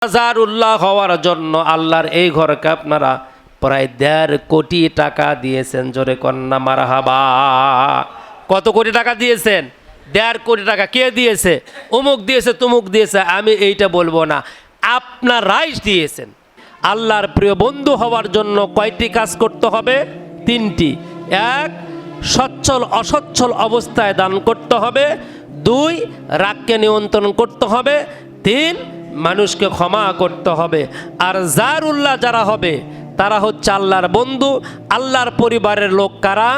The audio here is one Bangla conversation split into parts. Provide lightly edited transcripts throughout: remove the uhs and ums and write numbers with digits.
জারুল্লাহ হওয়ার জন্য আল্লাহর এই ঘরকে আপনারা প্রায় 1.5 কোটি টাকা দিয়েছেন। জোরে কন্যা মারহাবা। কত কোটি টাকা দিয়েছেন? 1.5 কোটি টাকা। কে দিয়েছে? অমুক দিয়েছে, তুমুক দিয়েছে, আমি এইটা বলবো না, আপনারাই দিয়েছেন। আল্লাহর প্রিয় বন্ধু হওয়ার জন্য কয়টি কাজ করতে হবে? 3টি। 1, সচ্ছল অসচ্ছল অবস্থায় দান করতে হবে। 2, রাগকে নিয়ন্ত্রণ করতে হবে। 3, মানুষকে ক্ষমা করতে হবে। আর জারুল্লাহ যারা হবে তারা হচ্ছে আল্লাহর বন্ধু, আল্লাহর পরিবারের লোক। কারা?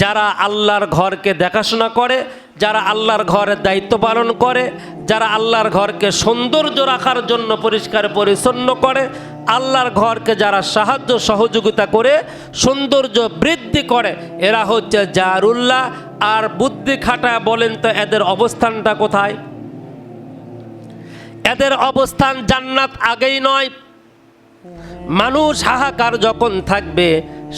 যারা আল্লাহর ঘরকে দেখাশোনা করে, যারা আল্লাহর ঘরের দায়িত্ব পালন করে, যারা আল্লাহর ঘরকে সৌন্দর্য রাখার জন্য পরিষ্কার পরিচ্ছন্ন করে, আল্লাহর ঘরকে যারা সাহায্য সহযোগিতা করে সৌন্দর্য বৃদ্ধি করে, এরা হচ্ছে জারুল্লাহ। আর বুদ্ধি খাটায় বলেন তো এদের অবস্থানটা কোথায়? এদের অবস্থান জান্নাত আগেই নয়। মানুষ হাহাকার যখন থাকবে,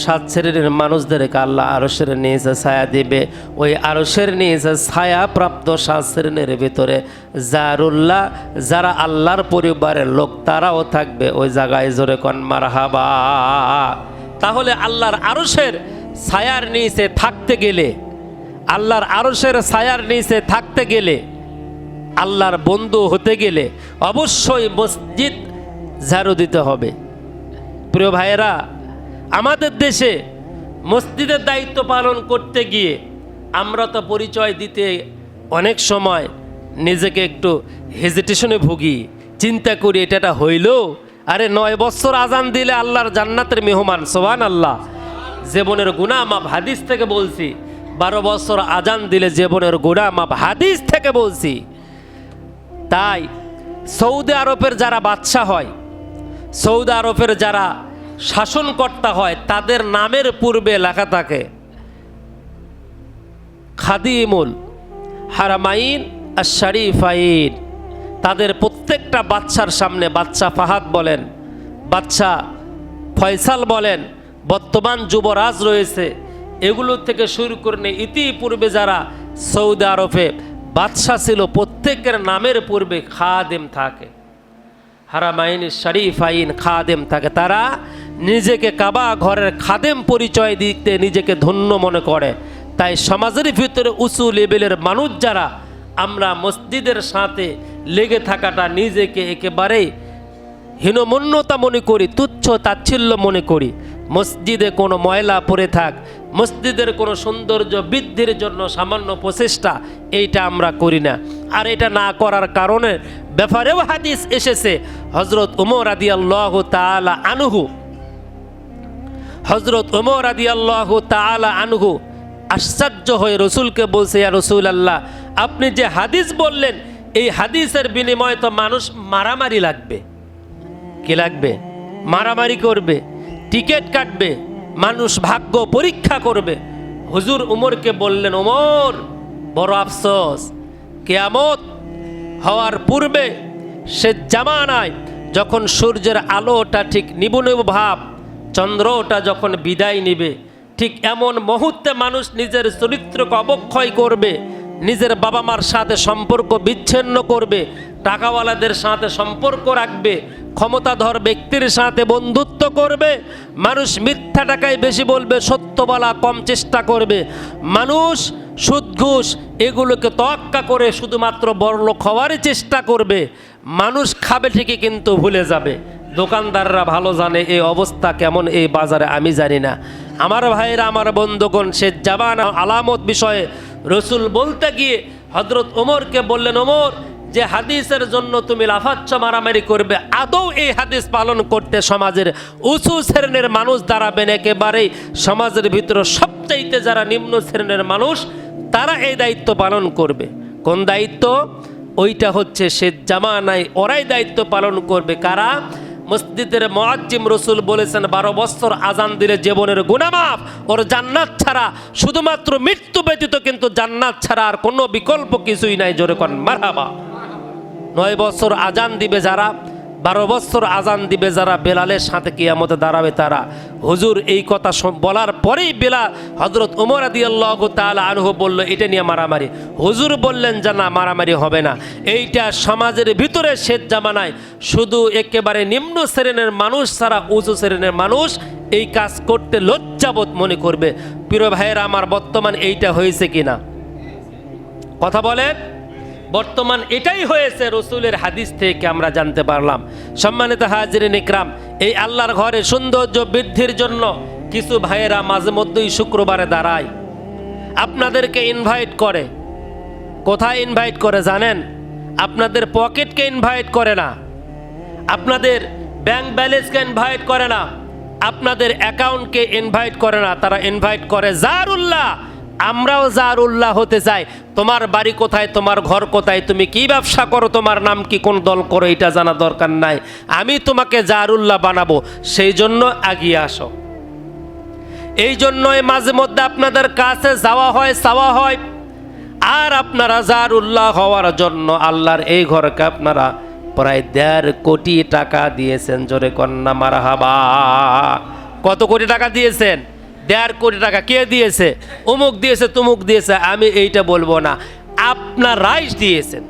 7 শ্রেণীর মানুষদেরকে আল্লাহ আরশের নিচে ছায়া দিবে। ওই আরশের নিচে ছায়া প্রাপ্ত 7 শ্রেণীর ভিতরে জারুল্লাহ যারা আল্লাহর পরিবারের লোক তারাও থাকবে ওই জায়গায়। জোরে কোন মারহাবা। তাহলে আল্লাহর আরশের ছায়ার নিচে থাকতে গেলে, আল্লাহর আরশের ছায়ার নিচে থাকতে গেলে, আল্লাহর বন্ধু হতে গেলে অবশ্যই মসজিদ ঝাড়ু দিতে হবে। প্রিয় ভাইয়েরা, আমাদের দেশে মসজিদের দায়িত্ব পালন করতে গিয়ে আমরা তো পরিচয় দিতে অনেক সময় নিজেকে একটু হেজিটেশনে ভুগি, চিন্তা করি এটা হইল। আরে 9 বছর আজান দিলে আল্লাহর জান্নাতের মেহমান। সুবহানাল্লাহ। জীবনের গুনাহ মাপ, হাদিস থেকে বলছি। 12 বছর আজান দিলে জীবনের গুনাহ মাপ, হাদিস থেকে বলছি। তাই সৌদি আরবের যারা বাদশা হয়, সৌদি আরবের যারা শাসনকর্তা হয়, তাদের নামের পূর্বে লেখা থাকে খাদিমুল হারামাইন আশ-শরীফাইন। তাদের প্রত্যেকটা বাদশার সামনে, বাদশা ফাহাদ বলেন, বাদশা ফয়সাল বলেন, বর্তমান যুবরাজ রয়েছে, এগুলো থেকে শুরু করে ইতিপূর্বে যারা সৌদি আরবে বাদশাহ ছিল, প্রত্যেকের নামের পূর্বে খাদেম থাকে। হারামাইন শরীফাইন খাদেম থাকে। তারা নিজেকে কাবা ঘরের খাদেম পরিচয় দিতে নিজেকে ধন্য মনে করে। তাই সমাজের ভিতরে উঁচু লেভেলের মানুষ যারা, আমরা মসজিদের সাথে লেগে থাকাটা নিজেকে একেবারেই হীনমন্যতা মনে করি, তুচ্ছ তাচ্ছিল্য মনে করি। মসজিদে কোনো ময়লা পড়ে থাক, মসজিদের কোনো সৌন্দর্য বৃদ্ধির জন্য সামান্য প্রচেষ্টা, এইটা আমরা করি না। আর এটা না করার কারণে ব্যাপারেও হাদিস এসেছে। হযরত ওমর রাদিয়াল্লাহু তাআলা আনহু, হযরত ওমর রাদিয়াল্লাহু তাআলা আনহু আশ্চর্য হয়ে রসুলকে বলছে, ইয়া রাসূলুল্লাহ, আপনি যে হাদিস বললেন, এই হাদিসের বিনিময়ে তো মানুষ মারামারি লাগবে। কি লাগবে? মারামারি করবে, টিকিট কাটবে, মানুষ ভাগ্য পরীক্ষা করবে। হুজুর উমরকে বললেন, ওমর, বড় আফসোস, কিয়ামত হওয়ার পূর্বে সে জামানায় যখন সূর্যের আলোটা ঠিক নিবু নিবু ভাব, চন্দ্রটা যখন বিদায় নিবে, ঠিক এমন মুহূর্তে মানুষ নিজের চরিত্রকে অবক্ষয় করবে, নিজের বাবা মার সাথে সম্পর্ক বিচ্ছিন্ন করবে, টাকাওয়ালাদের সাথে সম্পর্ক রাখবে, ক্ষমতাধর ব্যক্তির সাথে বন্ধুত্ব করবে, মানুষ মিথ্যা টাকায় বেশি বলবে, সত্য বলা কম চেষ্টা করবে, মানুষ সুদ ঘুষ এগুলোকে তোয়াক্কা করে শুধুমাত্র বড়লোক হওয়ারই চেষ্টা করবে। মানুষ খাবে ঠিকই কিন্তু ভুলে যাবে। দোকানদাররা ভালো জানে এই অবস্থা কেমন এই বাজারে, আমি জানি না। আমার ভাইরা, আমার বন্ধুগণ, সে জামানা আলামত বিষয়ে রসুল বলতে গিয়ে হযরত ওমরকে বললেন, ওমর, যে হাদিসের জন্য তুমি লাফাচ্ছ, মারামারি করবে, আদৌ এই হাদিস পালন করতে সমাজের উঁচু শ্রেণীর মানুষ দাঁড়াবেন। একেবারেই সমাজের ভিতরে সবচাইতে যারা নিম্ন শ্রেণীর মানুষ, তারা এই দায়িত্ব পালন করবে। কোন দায়িত্ব? ওইটা হচ্ছে সে জামানায় ওরাই দায়িত্ব পালন করবে। কারা? মসজিদের মুয়াজ্জিম। রসুল বলেছেন 12 বছর আজান দিলে জীবনের গুনাহ মাফ, ওর জান্নাত ছাড়া, শুধুমাত্র মৃত্যু ব্যতীত কিন্তু জান্নাত ছাড়া আর কোনো বিকল্প কিছুই নাই। জোরে কোন মারহাবা। 9 বছর আজান দিবে যারা, 12 বছর আজান দিবে যারা, বেলালের সাথে কিয়ামতে দাঁড়াবে তারা। হুজুর এই কথা বলার পরেই বেলাল, হযরত ওমর রাদিয়াল্লাহু তাআলা আনহু বলল এটা নিয়ে মারামারি। হুজুর বললেন যে না, মারামারি হবে না। এইটা সমাজের ভিতরে শেষ জামানায় শুধু একেবারে নিম্ন শ্রেণীর মানুষ ছাড়া উঁচু শ্রেণীর মানুষ এই কাজ করতে লজ্জাবোধ মনে করবে। প্রিয় ভাইয়েরা আমার, বর্তমান এইটা হয়েছে কিনা কথা বলেন? বর্তমান এটাই হয়েছে, রসুলের হাদিস থেকে আমরা জানতে পারলাম। সম্মানিত হাজিরিন ইকরাম, এই আল্লাহর ঘরে সৌন্দর্য বৃদ্ধির জন্য কিছু ভাইয়েরা মাঝে মধ্যেই শুক্রবারে দাঁড়ায়, আপনাদেরকে ইনভাইট করে। কোথায় ইনভাইট করে জানেন? আপনাদের পকেটকে ইনভাইট করে না, আপনাদের ব্যাংক ব্যালেন্সকে ইনভাইট করে না, আপনাদের অ্যাকাউন্টকে ইনভাইট করে না। তারা ইনভাইট করে জারুল্লাহ। আমরাও জারুল্লাহ হতে চাই। তোমার বাড়ি কোথায়, তোমার ঘর কোথায়, তুমি কি ব্যবসা করো, তোমার নাম কি, কোন দল করো, এটা জানা দরকার নাই। আমি তোমাকে জারুল্লাহ বানাবো, সেই জন্য এগিয়ে আসো। এই জন্যই মাঝে মধ্যে আপনাদের কাছে যাওয়া হয়, চাওয়া হয়। আর আপনারা জারুল্লাহ হওয়ার জন্য আল্লাহর এই ঘরকে আপনারা প্রায় 1.5 কোটি টাকা দিয়েছেন। জোরে কন্যা মারহাবা। কত কোটি টাকা দিয়েছেন? 1.5 কোটি টাকা। কে দিয়েছে? অমুক দিয়েছে, তুমুক দিয়েছে, আমি এইটা বলবো না, আপনারাই দিয়েছেন।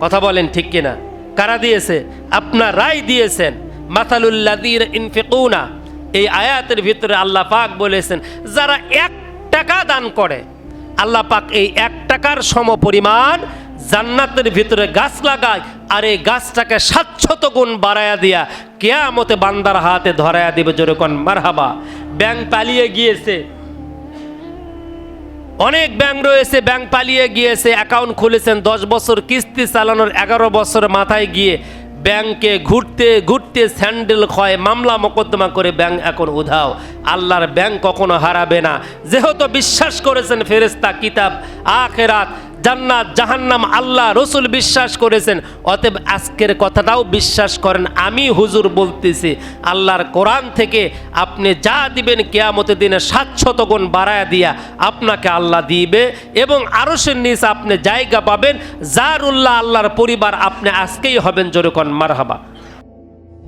কথা বলেন ঠিক কিনা? কারা দিয়েছে? আপনারাই দিয়েছেন। মাসালুল্লাযীনা ইনফিকুনা, এই আয়াতের ভিতরে আল্লাহ পাক বলেছেন যারা 1 টাকা দান করে, আল্লাহ পাক এই 1 টাকার সমপরিমাণ জান্নাতের ভিতরে গাছ লাগায়, আর এই গাছটাকে 700 গুণ বাড়ায়া দিয়া কিয়ামতে বান্দার হাতে ধরায়া দিবে। জোরে কোন মারহাবা। ব্যাংক পালিয়ে গিয়েছে, অনেক ব্যাংক রয়েছে, ব্যাংক পালিয়ে গিয়েছে, অ্যাকাউন্ট খুলেছেন, 10 বছর কিস্তি চালানোর 11 বছর মাথায় গিয়ে ব্যাংকে ঘুরতে ঘুরতে স্যান্ডেল ক্ষয়, মামলা মোকদ্দমা করে ব্যাংক এখন উধাও। আল্লাহর ব্যাংক কখনো হারাবে না, যেহেতু বিশ্বাস করেছেন ফেরেশতা, কিতাব, আখিরাত, জান্নাত, জাহান্নাম, আল্লাহ, রসুল বিশ্বাস করেছেন। অতএব আজকের কথাটাও বিশ্বাস করেন। আমি হুজুর বলতেছি, আল্লাহর কোরআন থেকে আপনি যা দিবেন কিয়ামতের দিনে 700 গুণ বাড়ায়া দিয়া আপনাকে আল্লাহ দিবে, এবং আরশের নিচে আপনি জায়গা পাবেন। জারুল্লাহ, আল্লাহর পরিবার আপনি আজকেই হবেন। জোরে কোন মারহাবা।